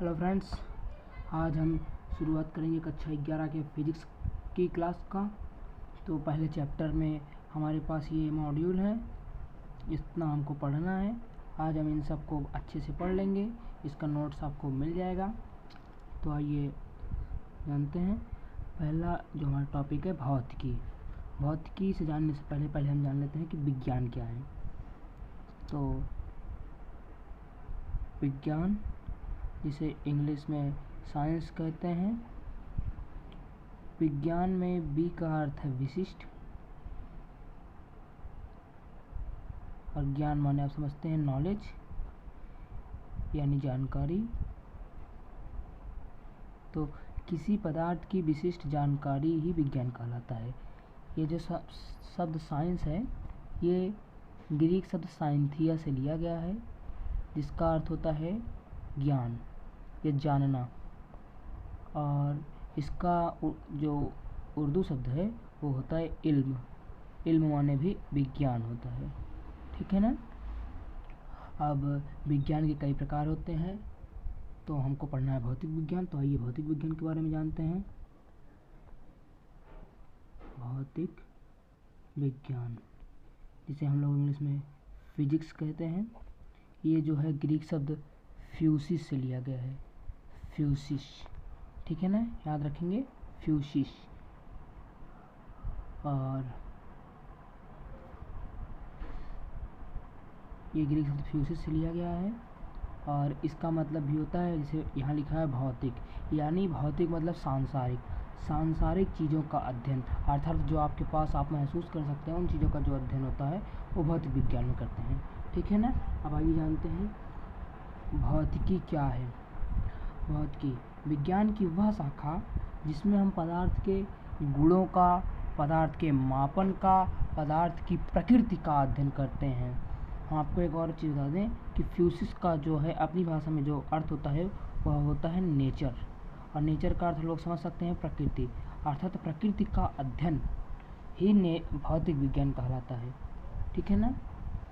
Hello friends, आज हम शुरुआत करेंगे कक्षा 11 के फिजिक्स की क्लास का। तो पहले चैप्टर में हमारे पास ये मॉड्यूल है, इतना हमको पढ़ना है। आज हम इन सब को अच्छे से पढ़ लेंगे, इसका नोट्स आपको मिल जाएगा। तो आइए जानते हैं। पहला जो हमारा टॉपिक है भौतिकी। भौतिकी से जानने से पहले हम जान लेते हैं कि विज्ञान क्या है। तो विज्ञान, जिसे इंग्लिश में साइंस कहते हैं, विज्ञान में वी का अर्थ है विशिष्ट, और ज्ञान माने आप समझते हैं नॉलेज यानी जानकारी। तो किसी पदार्थ की विशिष्ट जानकारी ही विज्ञान कहलाता है। ये जो शब्द साइंस है, ये ग्रीक शब्द साइंथिया से लिया गया है, जिसका अर्थ होता है ज्ञान या जानना। और इसका जो उर्दू शब्द है वो होता है इल्म। इल्म माने भी विज्ञान होता है, ठीक है ना। अब विज्ञान के कई प्रकार होते हैं, तो हमको पढ़ना है भौतिक विज्ञान। तो आइए भौतिक विज्ञान के बारे में जानते हैं। भौतिक विज्ञान, जिसे हम लोग इंग्लिश में फिजिक्स कहते हैं, ये जो है ग्रीक शब्द फ्यूसिस से लिया गया है। फ्यूसिस, ठीक है ना, याद रखेंगे फ्यूसिस। और ये ग्रीक शब्द फ्यूसिस से लिया गया है, और इसका मतलब भी होता है, जैसे यहाँ लिखा है भौतिक, यानी भौतिक मतलब सांसारिक चीज़ों का अध्ययन, अर्थात जो आपके पास आप महसूस कर सकते हैं, उन चीज़ों का जो अध्ययन होता है वो भौतिक विज्ञान में करते हैं, ठीक है ना। अब आइए जानते हैं भौतिकी क्या है। भौतिकी विज्ञान की वह शाखा जिसमें हम पदार्थ के गुणों का, पदार्थ के मापन का, पदार्थ की प्रकृति का अध्ययन करते हैं। हम आपको एक और चीज़ बता दें कि फ्यूसिस का जो है अपनी भाषा में जो अर्थ होता है वह होता है नेचर, और नेचर का अर्थ लोग समझ सकते हैं प्रकृति, अर्थात प्रकृति का अध्ययन ही भौतिक विज्ञान कहलाता है, ठीक है ना।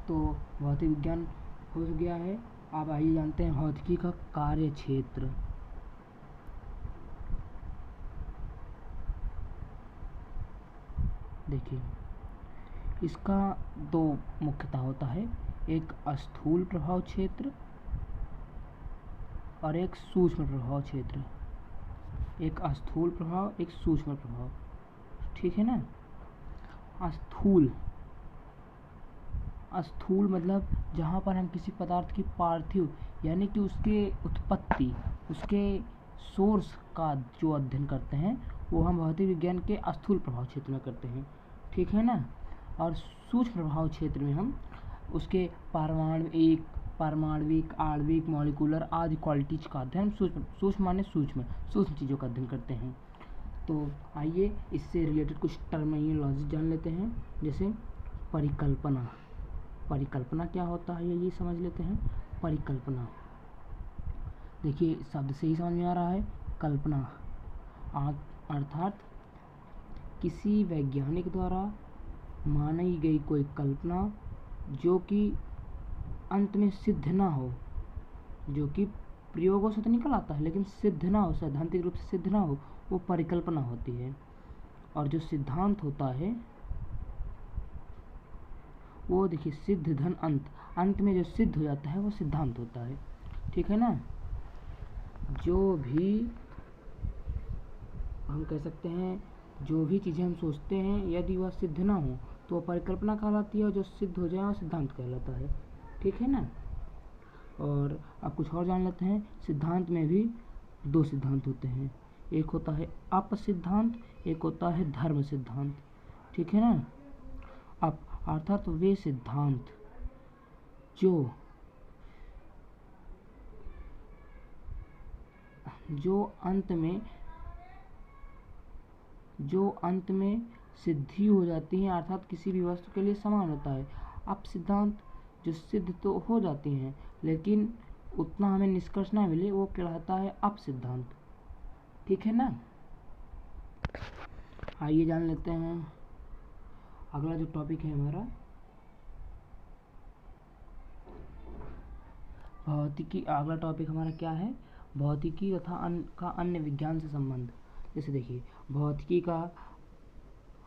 तो भौतिक विज्ञान हो गया है। अब आइए जानते हैं भौतिकी का कार्य क्षेत्र। देखिए, इसका दो मुख्यतः होता है, एक स्थूल प्रभाव क्षेत्र और एक सूक्ष्म प्रभाव क्षेत्र। एक स्थूल प्रभाव, एक सूक्ष्म प्रभाव, ठीक है ना। स्थूल मतलब जहाँ पर हम किसी पदार्थ की पार्थिव यानी कि उसके उत्पत्ति, उसके सोर्स का जो अध्ययन करते हैं वो हम भौतिक विज्ञान के स्थूल प्रभाव क्षेत्र में करते हैं, ठीक है ना। और सूक्ष्म प्रभाव क्षेत्र में हम उसके पारमाणविक, आणविक, मॉलिक्यूलर आदि क्वालिटीज का अध्ययन, सूक्ष्म माने सूक्ष्म चीज़ों का अध्ययन करते हैं। तो आइए इससे रिलेटेड कुछ टर्मिनोलॉजी जान लेते हैं, जैसे परिकल्पना। परिकल्पना क्या होता है ये समझ लेते हैं। परिकल्पना, देखिए शब्द से ही समझ में आ रहा है, कल्पना अर्थात किसी वैज्ञानिक द्वारा मानी गई कोई कल्पना जो कि अंत में सिद्ध ना हो, जो कि प्रयोगों से तो निकल आता है लेकिन सिद्ध ना हो, सैद्धांतिक रूप से सिद्ध ना हो, वो परिकल्पना होती है। और जो सिद्धांत होता है वो देखिए सिद्ध धन अंत में जो सिद्ध हो जाता है वो सिद्धांत होता है, ठीक है ना। जो भी हम कह सकते हैं, जो भी चीज़ें हम सोचते हैं यदि वह सिद्ध ना हो तो वह परिकल्पना कहलाती है, और जो सिद्ध हो जाए वह सिद्धांत कहलाता है, ठीक है ना। और अब कुछ और जान लेते हैं। सिद्धांत में भी दो सिद्धांत होते हैं, एक होता है अपसिद्धांत, एक होता है धर्म सिद्धांत, ठीक है ना। अर्थात वे सिद्धांत जो अंत में सिद्धि हो जाती हैं, अर्थात किसी भी वस्तु के लिए समान होता है। अप सिद्धांत जो सिद्ध तो हो जाती हैं लेकिन उतना हमें निष्कर्ष ना मिले, वो कहलाता है अप सिद्धांत, ठीक है ना। आइए जान लेते हैं अगला जो टॉपिक है हमारा भौतिकी। अगला टॉपिक हमारा क्या है, भौतिकी तथा का अन्य विज्ञान से संबंध। जैसे देखिए, भौतिकी का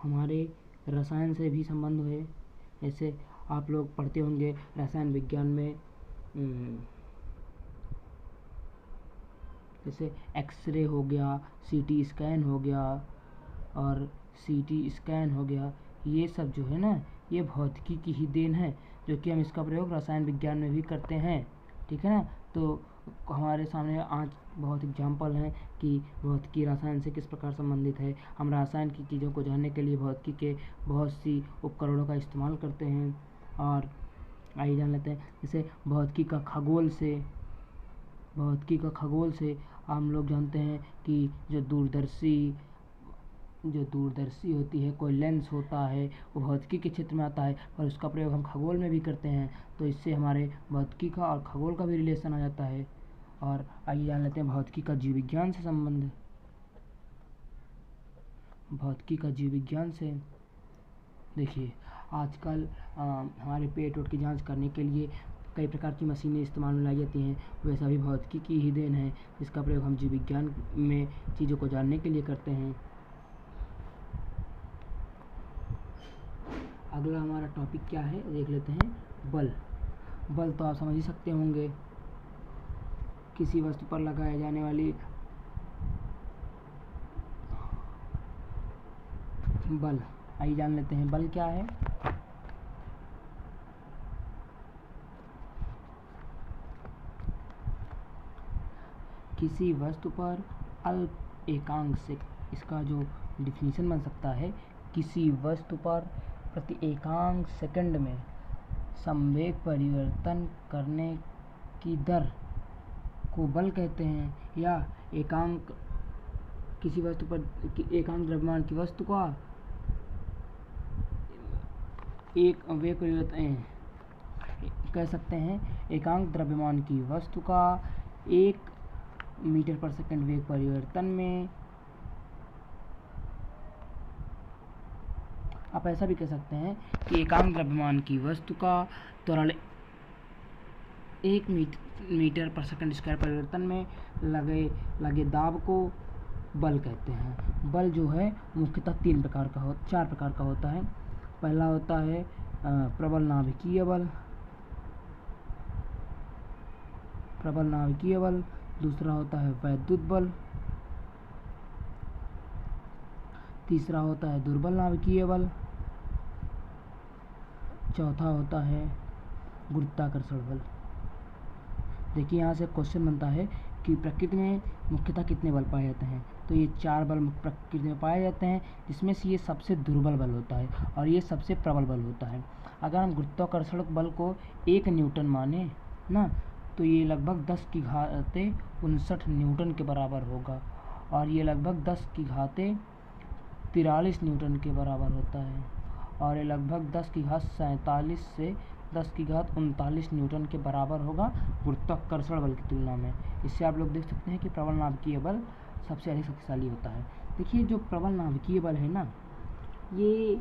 हमारे रसायन से भी संबंध है। जैसे आप लोग पढ़ते होंगे रसायन विज्ञान में, जैसे एक्सरे हो गया, सीटी स्कैन हो गया और सीटी स्कैन हो गया, ये सब जो है ना, ये भौतिकी की ही देन है, जो कि हम इसका प्रयोग रसायन विज्ञान में भी करते हैं। ठीक है ना। तो हमारे सामने आज बहुत एग्जाम्पल हैं कि भौतिकी रसायन से किस प्रकार संबंधित है। हम रसायन की चीज़ों को जानने के लिए भौतिकी के बहुत सी उपकरणों का इस्तेमाल करते हैं। और आइए जान लेते हैं, जैसे भौतिकी का खगोल से हम लोग जानते हैं कि जो दूरदर्शी होती है, कोई लेंस होता है, वो भौतिकी के क्षेत्र में आता है, और उसका प्रयोग हम खगोल में भी करते हैं। तो इससे हमारे भौतिकी का और खगोल का भी रिलेशन आ जाता है। और आइए जान लेते हैं भौतिकी का जीव विज्ञान से संबंध। भौतिकी का जीव विज्ञान से देखिए, आजकल हमारे पेट की जांच करने के लिए कई प्रकार की मशीनें इस्तेमाल में लाई जाती हैं। वैसा भी भौतिकी की ही देन है, जिसका प्रयोग हम जीव विज्ञान में चीज़ों को जानने के लिए करते हैं। अगला हमारा टॉपिक क्या है देख लेते हैं, बल। बल तो आप समझ ही सकते होंगे, किसी वस्तु पर लगाए जाने वाली बल। आइए जान लेते हैं बल क्या है। किसी वस्तु पर अल्प एकांक से, इसका जो डिफिनीशन बन सकता है, किसी वस्तु पर प्रति एकांक सेकंड में संवेग परिवर्तन करने की दर को बल कहते हैं। या किसी वस्तु पर एकांक द्रव्यमान की वस्तु का एक वेग परिवर्तन कह सकते हैं। एकांक द्रव्यमान की वस्तु का 1 मीटर पर सेकंड वेग परिवर्तन में, आप ऐसा भी कह सकते हैं कि एकांक द्रव्यमान की वस्तु का त्वरण 1 मीटर पर सेकंड स्क्वायर परिवर्तन में लगे दाब को बल कहते हैं। बल जो है मुख्यतः 4 प्रकार का होता है। पहला होता है प्रबल नाभिकीय बल, दूसरा होता है वैद्युत बल, तीसरा होता है दुर्बल नाभिकीय बल, चौथा होता है गुरुत्वाकर्षण बल। देखिए, यहाँ से क्वेश्चन बनता है कि प्रकृति में मुख्यतः कितने बल पाए जाते हैं। तो ये 4 बल प्रकृति में पाए जाते हैं, जिसमें से ये सबसे दुर्बल बल होता है और ये सबसे प्रबल बल होता है। अगर हम गुरुत्वाकर्षण बल को 1 न्यूटन माने ना, तो ये लगभग 10⁻⁹ न्यूटन के बराबर होगा, और ये लगभग 10⁻43 न्यूटन के बराबर होता है, और ये लगभग 10⁻47 से 10⁻39 न्यूटन के बराबर होगा गुरुत्वाकर्षण बल की तुलना में। इससे आप लोग देख सकते हैं कि प्रबल नाभिकीय बल सबसे अधिक शक्तिशाली होता है। देखिए, जो प्रबल नाभिकीय बल है ना, ये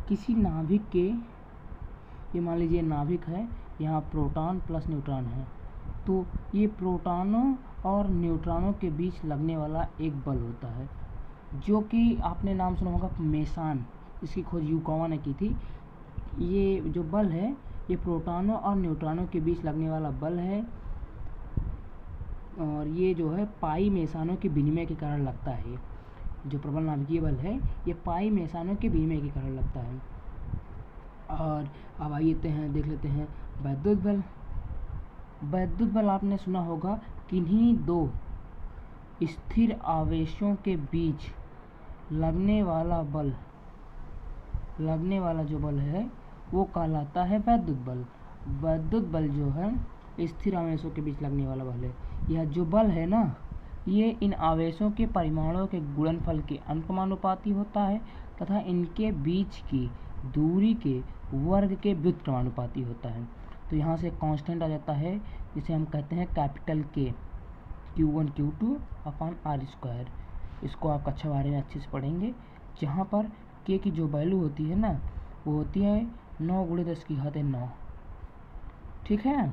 किसी नाभिक के, ये मान लीजिए नाभिक है, यहाँ प्रोटॉन प्लस न्यूट्रॉन है, तो ये प्रोटॉनों और न्यूट्रॉनों के बीच लगने वाला एक बल होता है, जो कि आपने नाम सुना होगा मेसान, इसकी खोज युकावा ने की थी। ये जो बल है, ये प्रोटॉनों और न्यूट्रॉनों के बीच लगने वाला बल है, और ये जो है पाई मेसानों के विनिमय के कारण लगता है। जो प्रबल नाभिकीय बल है, ये पाई मेसानों के विनिमय के कारण लगता है। और अब आइए देख लेते हैं वैद्युत बल। वैद्युत बल आपने सुना होगा, किन्हीं 2 स्थिर आवेशों के बीच लगने वाला जो बल है, वो कहलाता है वैद्युत बल। वैद्युत बल जो है स्थिर आवेशों के बीच लगने वाला बल है। यह जो बल है ना, ये इन आवेशों के परिमाणों के गुणनफल के अनुपाती होता है तथा इनके बीच की दूरी के वर्ग के व्युत्क्रमानुपाती होता है। तो यहाँ से कांस्टेंट आ जाता है, जिसे हम कहते हैं capital K, Q1 Q2 upon R²। इसको आप कक्षा 12 में अच्छे से पढ़ेंगे, जहाँ पर K की जो वैल्यू होती है ना, वो होती है 9 × 10⁹ ठीक है।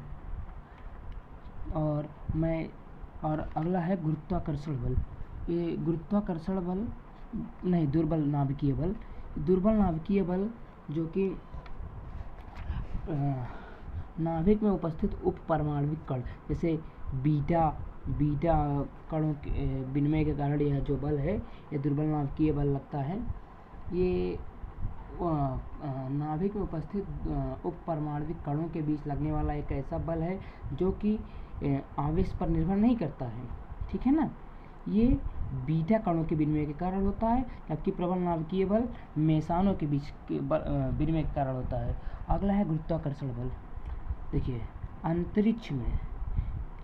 और मैं और अगला है गुरुत्वाकर्षण बल। ये गुरुत्वाकर्षण बल नहीं, दुर्बल नाभिकीय बल। दुर्बल नाभिकीय बल जो कि नाभिक में उपस्थित उप परमाणविक कण जैसे बीटा बीटा कणों के विनिमय के कारण यह जो बल है ये दुर्बल नाभिकीय बल लगता है। ये नाभिक में उपस्थित उप परमाणविक कणों के बीच लगने वाला एक ऐसा बल है जो कि आवेश पर निर्भर नहीं करता है, ठीक है ना। ये बीटा कणों के विनिमय के कारण होता है, जबकि प्रबल नाभिकीय बल मेसानों के बीच के विनिमय के कारण होता है। अगला है गुरुत्वाकर्षण बल। देखिए, अंतरिक्ष में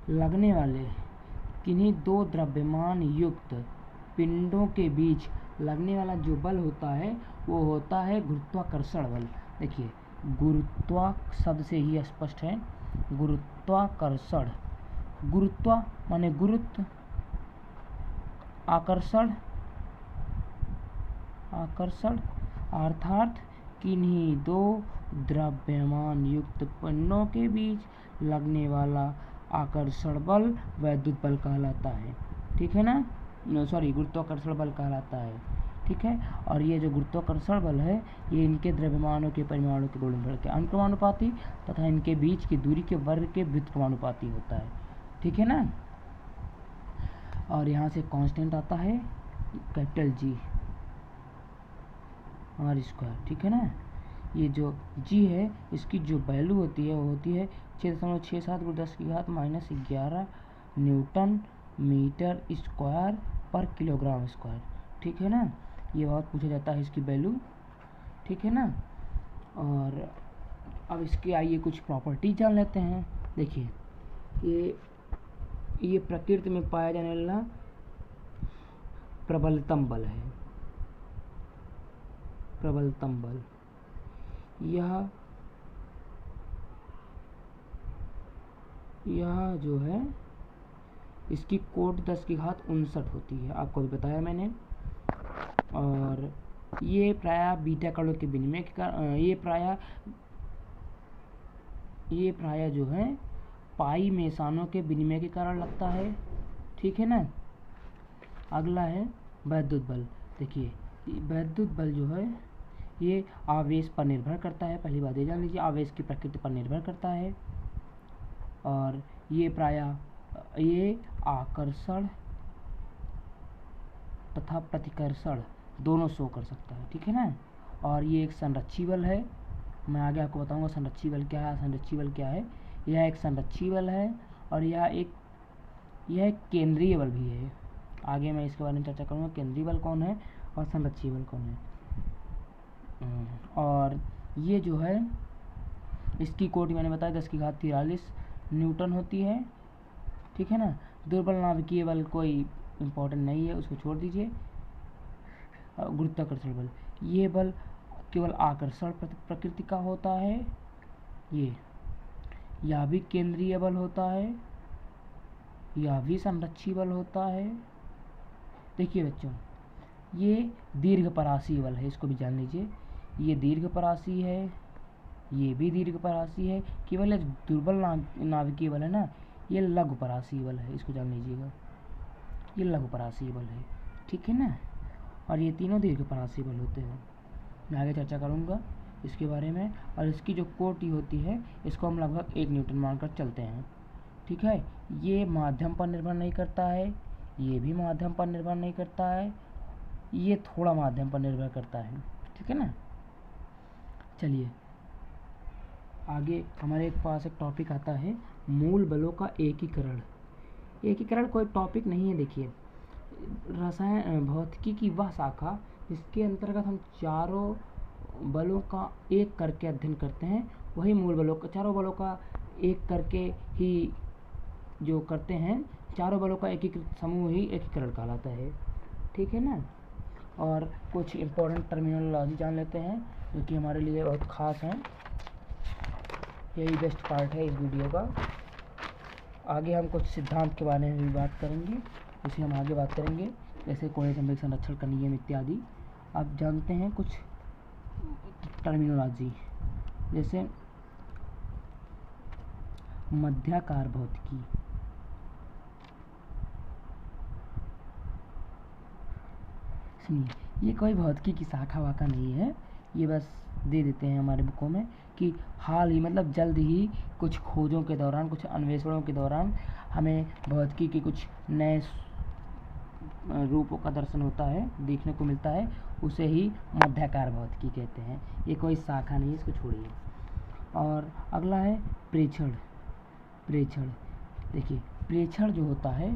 लगने वाले किन्हीं दो द्रव्यमान युक्त पिंडों के बीच लगने वाला जो बल होता है वो होता है गुरुत्वाकर्षण बल। देखिए, गुरुत्वा शब्द से ही स्पष्ट है, गुरुत्वाकर्षण। गुरुत्वा माने गुरुत्व, आकर्षण आकर्षण अर्थात किन्हीं दो द्रव्यमान युक्त पिंडों के बीच लगने वाला आकर्षण बल वैद्युत बल कहलाता है, ठीक है ना। सॉरी, गुरुत्वाकर्षण बल कहलाता है, ठीक है। और ये जो गुरुत्वाकर्षण बल है ये इनके द्रव्यमानों के परिमाणों के गुणनफल के अनुक्रमानुपाती तथा इनके बीच की दूरी के वर्ग के व्युत्क्रमानुपाती होता है, ठीक है ना। और यहाँ से कांस्टेंट आता है कैपिटल G आर स्क्वायर, ठीक है ना। ये जो G है इसकी जो वैल्यू होती है वो होती है 6.67 × 10⁻⁻11 न्यूटन मीटर स्क्वायर पर किलोग्राम स्क्वायर, ठीक है ना। ये बहुत पूछा जाता है इसकी वैल्यू, ठीक है ना। और अब इसके आइए कुछ प्रॉपर्टी जान लेते हैं। देखिए, ये प्रकृति में पाया जाने वाला प्रबलतम बल है, प्रबलतम बल। यह जो है इसकी कोट 10⁻⁹ होती है, आपको भी बताया मैंने। और ये प्रायः बीटा कणों के विनिमय के कारण ये प्रायः जो है पाई मेसानों के विनिमय के कारण लगता है, ठीक है ना। अगला है वैद्युत बल। देखिए, वैद्युत बल जो है ये आवेश पर निर्भर करता है, पहली बात ये जान लीजिए, आवेश की प्रकृति पर निर्भर करता है। और ये प्रायः ये आकर्षण तथा प्रतिकर्षण दोनों शो कर सकता है, ठीक है ना। और ये एक संरक्षी बल है, मैं आगे आपको बताऊंगा संरक्षी बल क्या है। संरक्षी बल क्या है, यह एक संरक्षी बल है और यह एक केंद्रीय बल भी है। आगे मैं इसके बारे में चर्चा करूँगा, केंद्रीय बल कौन है और संरक्षी बल कौन है। और ये जो है इसकी कोटि मैंने बताया 10⁻43 न्यूटन होती है, ठीक है ना। दुर्बल नाभिकीय बल कोई इम्पोर्टेंट नहीं है, उसको छोड़ दीजिए। गुरुत्वाकर्षण बल, ये बल केवल आकर्षण प्रकृति का होता है। यह भी केंद्रीय बल होता है, यह भी संरक्षी बल होता है। देखिए बच्चों, ये दीर्घपरासीय बल है, इसको भी जान लीजिए। ये दीर्घपरासीय है, ये भी दीर्घपरासीय है। केवल एक दुर्बल नाभिकीय बल है ना, ये लघुपरासीय बल है, इसको जान लीजिएगा, ये लघुपरासीय बल है, ठीक है ना। और ये तीनों दीर्घपरासीय बल होते हैं, मैं आगे चर्चा करूँगा इसके बारे में। और इसकी जो कोटि होती है इसको हम लगभग 1 न्यूटन मानकर चलते हैं, ठीक है। ये माध्यम पर निर्भर नहीं करता है, ये भी माध्यम पर निर्भर नहीं करता है, ये थोड़ा माध्यम पर निर्भर करता है, ठीक है ना। चलिए आगे हमारे पास एक टॉपिक आता है मूल बलों का एकीकरण। एकीकरण कोई टॉपिक नहीं है। देखिए, रसायन भौतिकी की वह शाखा जिसके अंतर्गत हम चारों बलों का एक करके अध्ययन करते हैं, वही मूल बलों का, चारों बलों का एक करके ही जो करते हैं, चारों बलों का एकीकृत समूह ही एकीकरण कहलाता है, ठीक है ना। और कुछ इम्पोर्टेंट टर्मिनोलॉजी जान लेते हैं जो कि हमारे लिए बहुत ख़ास हैं, यही बेस्ट पार्ट है इस वीडियो का। आगे हम कुछ सिद्धांत के बारे में भी बात करेंगे, उसे हम आगे बात करेंगे, जैसे कोणीय संवेग संरक्षण का नियम इत्यादि। आप जानते हैं कुछ टर्मिनोलॉजी, जैसे मध्याकार भौतिकी, सुनिए, ये कोई भौतिकी की शाखा वाखा नहीं है, ये बस दे देते हैं हमारे बुकों में कि हाल ही मतलब जल्द ही कुछ खोजों के दौरान, कुछ अन्वेषणों के दौरान हमें भौतिकी के कुछ नए रूपों का दर्शन होता है, देखने को मिलता है, उसे ही मध्याकार भौतिकी कहते हैं। ये कोई शाखा नहीं है, इसको छोड़िए। और अगला है प्रेक्षण। प्रेक्षण देखिए, प्रेक्षण जो होता है,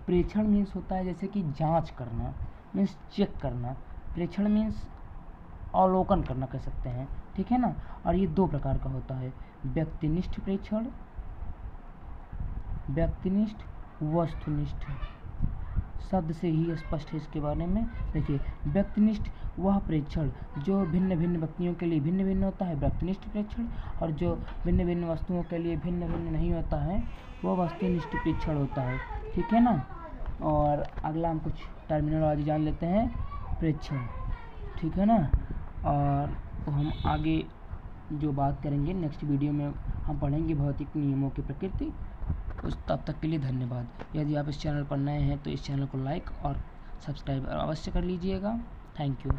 प्रेक्षण मीन्स होता है जैसे कि जांच करना, मीन्स चेक करना। प्रेक्षण मीन्स अवलोकन करना कह सकते हैं, ठीक है ना। और ये दो प्रकार का होता है, व्यक्तिनिष्ठ प्रेक्षण, व्यक्तिनिष्ठ, वस्तुनिष्ठ। शब्द से ही स्पष्ट है इसके बारे में। देखिए, व्यक्तिनिष्ठ वह प्रेक्षण जो भिन्न भिन्न व्यक्तियों के लिए भिन्न भिन्न होता है, व्यक्तिनिष्ठ प्रेक्षण। और जो भिन्न भिन्न वस्तुओं के लिए भिन्न भिन्न नहीं होता है, वो वस्तुनिष्ठ प्रेक्षण होता है, ठीक है ना। और अगला हम कुछ टर्मिनोलॉजी जान लेते हैं, प्रेक्षण, ठीक है ना। और हम आगे जो बात करेंगे नेक्स्ट वीडियो में हम पढ़ेंगे भौतिक नियमों की प्रकृति। उस तब तक के लिए धन्यवाद। यदि आप इस चैनल पर नए हैं तो इस चैनल को लाइक और सब्सक्राइब अवश्य कर लीजिएगा। Thank you.